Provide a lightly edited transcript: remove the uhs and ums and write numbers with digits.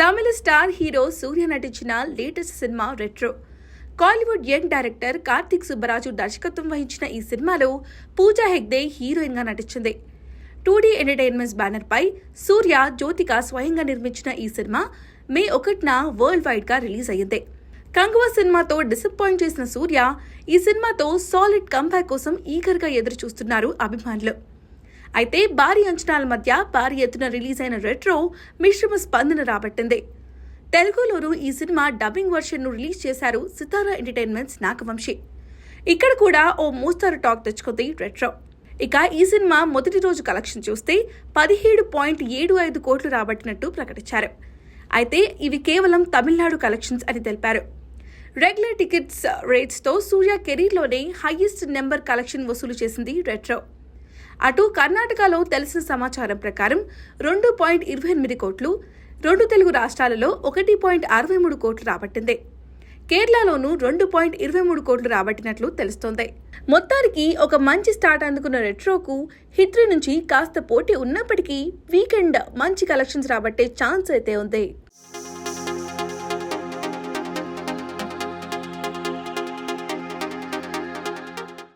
తమిళ star hero సూర్య నటించిన latest cinema retro. Kollywood young director Karthik Subbaraju దర్శకత్వం వహించిన ఈ సినిమాలో పూజా హెగ్డే హీరోయిన్గా నటించింది. 2D ఎంటర్టైన్మెంట్స్ బ్యానర్ పై సూర్య, జ్యోతిక స్వయంగా నిర్మించిన ఈ సినిమా మే 1న వరల్డ్ వైడ్ గా రిలీజ్ అయ్యింది. కంగువా సినిమాతో డిసప్పాయింట్ చేసిన సూర్య ఈ సినిమాతో సాలిడ్ కంబ్యాక్ కోసం ఈగర్గా ఎదురు చూస్తున్నారు అభిమానులు. అయితే భారీ అంచనాల మధ్య భారీ ఎత్తున రిలీజ్ అయిన రెట్రో మిశ్రమ స్పందన రాబట్టింది. తెలుగులోనూ ఈ సినిమా డబ్బింగ్ వర్షన్ను రిలీజ్ చేశారు సితారా ఎంటర్టైన్మెంట్స్ నాగవంశి. ఇక్కడ కూడా ఓ మోస్తారు టాక్ తెచ్చుకుంది రెట్రో. ఇక ఈ సినిమా మొదటి రోజు కలెక్షన్ చూస్తే 17.75 కోట్లు రాబట్టినట్టు ప్రకటించారు. అయితే ఇవి కేవలం తమిళనాడు కలెక్షన్స్ అని తెలిపారు. రెగ్యులర్ టికెట్స్ రేట్స్తో సూర్య కెరీర్లోనే హైయెస్ట్ నెంబర్ కలెక్షన్ వసూలు చేసింది రెట్రో. అటు కర్ణాటకలో తెలిసిన సమాచారం ప్రకారం 2.28 కోట్లు, 2 తెలుగు రాష్ట్రాలలో 1.63 కోట్లు రాబట్టింది. కేరళలోనూ 2.23 కోట్లు రాబట్టినట్లు తెలుస్తోంది. మొత్తానికి ఒక మంచి స్టార్ట్ అందుకున్న రెట్రోకు హిట్ నుంచి కాస్త పోటీ ఉన్నప్పటికీ వీకెండ్ మంచి కలెక్షన్స్ రాబట్టే ఛాన్స్ అయితే ఉంది.